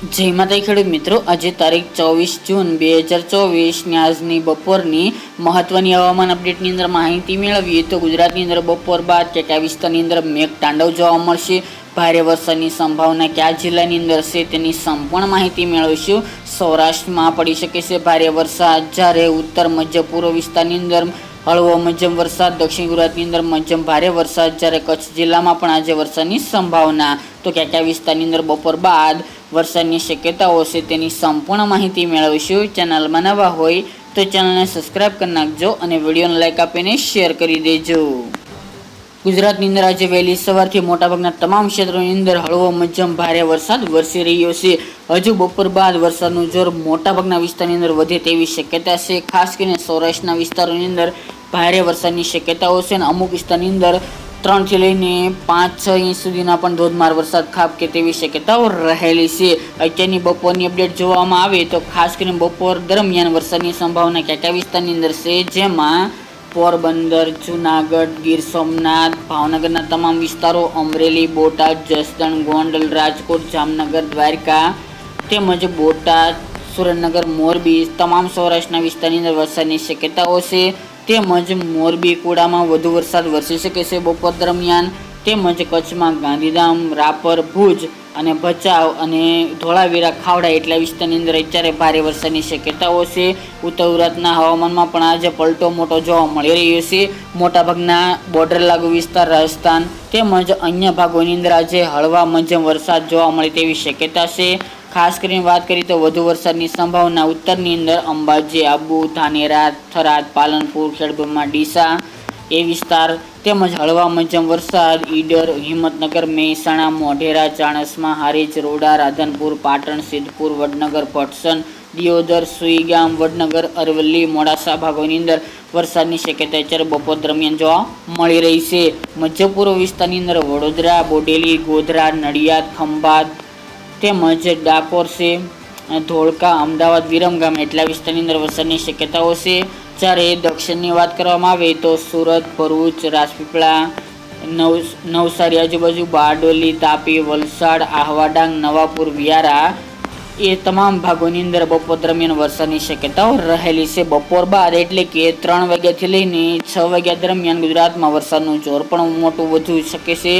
જય માતાજી ખેડૂત મિત્રો, આજે તારીખ 24 જૂન 2024 આજની બપોરની મહત્વની હવામાન અપડેટની અંદર માહિતી મેળવીએ તો ગુજરાતની અંદર બપોર બાદ કયા વિસ્તારની અંદર મેઘ તાંડવ જોવા મળશે, ભારે વરસાદની સંભાવના કયા જિલ્લાની અંદર છે તેની સંપૂર્ણ માહિતી મેળવીશું. સૌરાષ્ટ્રમાં પડી શકે છે ભારે વરસાદ, જ્યારે ઉત્તર મધ્ય પૂર્વ વિસ્તારની અંદર હળવો મધ્યમ વરસાદ, દક્ષિણ ગુજરાતની અંદર મધ્યમ ભારે વરસાદ, જ્યારે કચ્છ જિલ્લામાં પણ આજે વરસાદની સંભાવના. તો કયા વિસ્તારની અંદર બપોર બાદ વરસાદની શક્યતાઓ છે તેની સંપૂર્ણ માહિતી મેળવીશું. ચેનલમાં નવા હોય તો ચેનલને સબસ્ક્રાઇબ કરી નાખજો અને વિડીયોને લાઇક આપીને શેર કરી દેજો. ગુજરાતની અંદર આજે વહેલી સવારથી મોટાભાગના તમામ ક્ષેત્રોની અંદર હળવો મધ્યમ ભારે વરસાદ વરસી રહ્યો છે. હજુ બપોર બાદ વરસાદનું જોર મોટાભાગના વિસ્તારની અંદર વધે તેવી શક્યતા છે. ખાસ કરીને સૌરાષ્ટ્રના વિસ્તારોની અંદર ભારે વરસાદની શક્યતાઓ છે અને અમુક વિસ્તારની અંદર 3 થી લઈને 5-6 ઇંચ સુધીના પણ ધોધમાર વરસાદ ખાબકે તેવી શક્યતાઓ રહેલી છે. અત્યારની બપોરની અપડેટ જોવામાં આવે તો ખાસ કરીને બપોર દરમિયાન વરસાદની સંભાવના કયા વિસ્તારની અંદર છે, જેમાં પોરબંદર, જુનાગઢ, ગીર સોમનાથ, ભાવનગરના તમામ વિસ્તારો, અમરેલી, બોટાદ, જસદણ, ગોંડલ, રાજકોટ, જામનગર, દ્વારકા તેમજ બોટાદ, સુરેન્દ્રનગર, મોરબી તમામ સૌરાષ્ટ્રના વિસ્તારની અંદર વરસાદની શક્યતાઓ છે. તેમજ મોરબી કુડામાં વધુ વરસાદ વરસી શકે છે બપોર દરમિયાન. તેમજ કચ્છમાં ગાંધીધામ, રાપર, ભુજ અને ભચાઉ અને ધોળાવીરા, ખાવડા એટલા વિસ્તારની અંદર અત્યારે ભારે વરસાદની શક્યતાઓ છે. ઉત્તર ગુજરાતના હવામાનમાં પણ આજે પલટો મોટો જોવા મળી રહ્યો છે. મોટાભાગના બોર્ડર લાગુ વિસ્તાર, રાજસ્થાન તેમજ અન્ય ભાગોની અંદર આજે હળવા મધ્યમ વરસાદ જોવા મળે તેવી શક્યતા છે. ખાસ કરીને વાત કરીએ તો વધુ વરસાદની સંભાવના ઉત્તરની અંદર અંબાજી, આબુ, ધાનેરા, થરાદ, પાલનપુર, ખેડબ્રહ્મા, ડીસા એ વિસ્તાર તેમજ હળવા મધ્યમ વરસાદ ઈડર, હિંમતનગર, મહેસાણા, મોઢેરા, ચાણસ્મા, હારીજ, રોડા, રાધનપુર, પાટણ, સિદ્ધપુર, વડનગર, પટસન, દિયોદર, સુઈગામ, વડનગર, અરવલ્લી, મોડાસા ભાગોની અંદર વરસાદની શક્યતા અત્યારે બપોર દરમિયાન જોવા મળી રહી છે. મધ્ય પૂર્વ વિસ્તારની અંદર વડોદરા, બોડેલી, ગોધરા, નડિયાદ, ખંભાત તેમજ ડાકોર છે, ધોળકા, અમદાવાદ, વિરમગામ એટલા વિસ્તારની અંદર વરસાદની શક્યતાઓ છે. જ્યારે દક્ષિણની વાત કરવામાં આવે તો સુરત, ભરૂચ, રાજપીપળા, નવસારી આજુબાજુ, બારડોલી, તાપી, વલસાડ, આહવા, ડાંગ, નવાપુર, વિયારા એ તમામ ભાગોની અંદર બપોર દરમિયાન વરસાદની શક્યતાઓ રહેલી છે. બપોર બાદ એટલે કે 3 વાગ્યાથી લઈને 6 વાગ્યા દરમિયાન ગુજરાતમાં વરસાદનું જોર પણ મોટું વધુ શકે છે.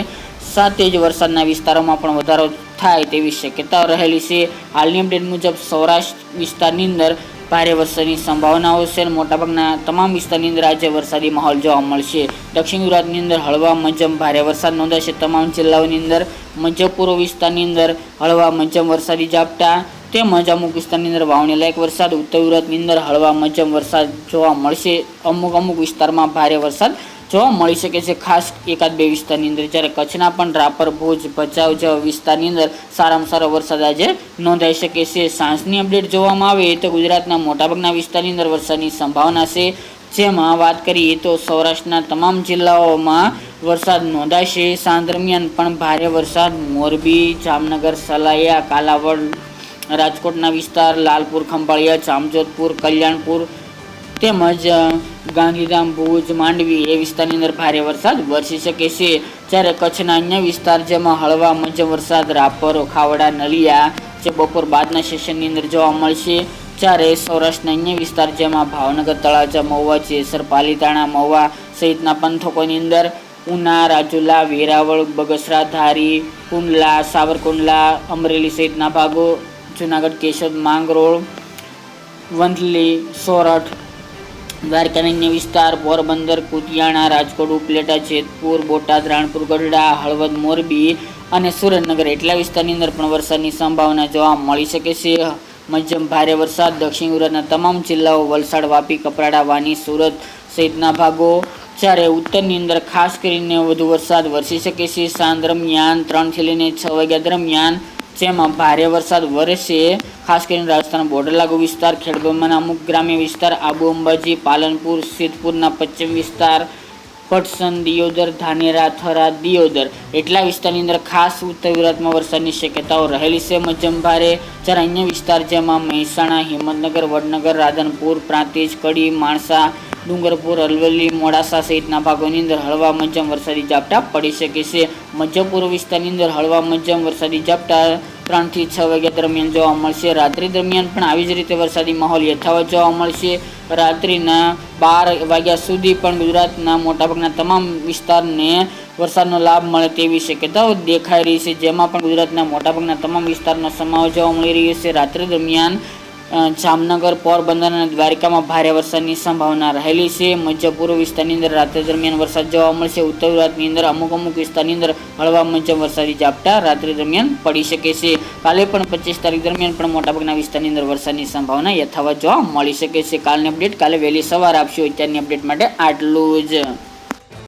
સાથે જ વરસાદના વિસ્તારોમાં પણ વધારો થાય તેવી શક્યતાઓ રહેલી છે. હાલની અપડેટ મુજબ સૌરાષ્ટ્ર વિસ્તારની અંદર ભારે વરસાદની સંભાવનાઓ છે. મોટાભાગના તમામ વિસ્તારની અંદર આજે વરસાદી માહોલ જોવા મળશે. દક્ષિણ ગુજરાતની અંદર હળવા મધ્યમ ભારે વરસાદ નોંધાશે. તમામ જિલ્લાઓની અંદર મધ્ય પૂર્વ વિસ્તારની અંદર હળવા મધ્યમ વરસાદી ઝાપટા તેમજ અમુક વિસ્તારની અંદર વાવણી લાયક વરસાદ. ઉત્તર ગુજરાતની અંદર હળવા મધ્યમ વરસાદ જોવા મળશે. અમુક વિસ્તારમાં ભારે વરસાદ જોવા મળી શકે છે, ખાસ 1-2 વિસ્તારની અંદર. જ્યારે કચ્છના પણ રાપર, ભુજ, ભચાઉ જેવા વિસ્તારની અંદર સારામાં સારો વરસાદ આજે નોંધાઈ શકે છે. સાંજની અપડેટ જોવામાં આવે તો ગુજરાતના મોટાભાગના વિસ્તારની અંદર વરસાદની સંભાવના છે. જેમાં વાત કરીએ તો સૌરાષ્ટ્રના તમામ જિલ્લાઓમાં વરસાદ નોંધાશે. સાંજ દરમિયાન પણ ભારે વરસાદ મોરબી, જામનગર, સલાયા, કાલાવડ, રાજકોટના વિસ્તાર, લાલપુર, ખંભાળિયા, જામજોધપુર, કલ્યાણપુર તેમજ ગાંધીધામ, ભુજ, માંડવી એ વિસ્તારની અંદર ભારે વરસાદ વરસી શકે છે. જ્યારે કચ્છના અન્ય વિસ્તાર જેમાં હળવા મધ્યમ વરસાદ રાપર, ખાવડા, નલિયા જે બપોર બાદના સેશનની અંદર જોવા મળશે. જ્યારે સૌરાષ્ટ્રના અન્ય વિસ્તાર જેમાં ભાવનગર, તળાજા, મહુવા, જેસર, પાલીતાણા, મહુવા સહિતના પંથકોની અંદર ઉના, રાજુલા, વેરાવળ, બગસરા, ધારી, કુંડલા, સાવરકુંડલા, અમરેલી સહિતના ભાગો, જુનાગઢ, કેશોદ, માંગરોળ, વંથલી, સોરઠ, દ્વારકાના અન્ય વિસ્તાર, પોરબંદર, કુતિયાણા, રાજકોટ, ઉપલેટા, જેતપુર, બોટાદ, રાણપુર, ગઢડા, હળવદ, મોરબી અને સુરેન્દ્રનગર એટલા વિસ્તારની અંદર પણ વરસાદની સંભાવના જોવા મળી શકે છે. મધ્યમ ભારે વરસાદ દક્ષિણ ગુજરાતના તમામ જિલ્લાઓ, વલસાડ, વાપી, કપરાડા, વાની, સુરત સહિતના ભાગો. જ્યારે ઉત્તરની અંદર ખાસ કરીને વધુ વરસાદ વરસી શકે છે. સાંજ દરમિયાન 3 થી લઈને 6 વાગ્યા દરમિયાન જેમાં ભારે વરસાદ વરસે. ખાસ કરીને રાજસ્થાન બોર્ડર લાગુ વિસ્તાર, ખેડબ્રહ્માના અમુક ગ્રામ્ય વિસ્તાર, આબુ, અંબાજી, પાલનપુર, સિદ્ધપુરના પશ્ચિમ વિસ્તાર, પટસન, દિયોદર, ધાનેરા, થરાદ, દિયોદર એટલા વિસ્તારની અંદર ખાસ ઉત્તર ગુજરાતમાં વરસાદની શક્યતાઓ રહેલી છે મધ્યમ ભારે. જ્યારે અન્ય વિસ્તાર જેમાં મહેસાણા, હિંમતનગર, વડનગર, રાધનપુર, પ્રાંતિજ, કડી, માણસા, ડુંગરપુર, અરવલ્લી, મોડાસા સહિતના ભાગોની અંદર હળવા મધ્યમ વરસાદી ઝાપટા પડી શકે છે. મધ્ય પૂર્વ વિસ્તારની અંદર હળવા મધ્યમ વરસાદી ઝાપટા 3 થી 6 વાગ્યા દરમિયાન જોવા મળશે. રાત્રિ દરમિયાન પણ આવી જ રીતે વરસાદી માહોલ યથાવત જોવા મળશે. રાત્રિના 12 વાગ્યા સુધી પણ ગુજરાતના મોટાભાગના તમામ વિસ્તારને વરસાદનો લાભ મળે તેવી શક્યતાઓ દેખાઈ રહી છે, જેમાં પણ ગુજરાતના મોટાભાગના તમામ વિસ્તારનો સમાવેશ જોવા મળી રહ્યો છે. રાત્રિ દરમિયાન જામનગર, પોરબંદર અને દ્વારિકામાં ભારે વરસાદની સંભાવના રહેલી છે. મધ્ય પૂર્વ વિસ્તારની અંદર રાત્રિ દરમિયાન વરસાદ જોવા મળશે. ઉત્તર ગુજરાતની અંદર અમુક વિસ્તારની અંદર હળવા મધ્યમ વરસાદી ઝાપટા રાત્રિ દરમિયાન પડી શકે છે. કાલે પણ 25 તારીખ દરમિયાન પણ મોટાભાગના વિસ્તારની અંદર વરસાદની સંભાવના યથાવત જોવા મળી શકે છે. કાલની અપડેટ કાલે વહેલી સવારે આપશું. અત્યારની અપડેટ માટે આટલું જ.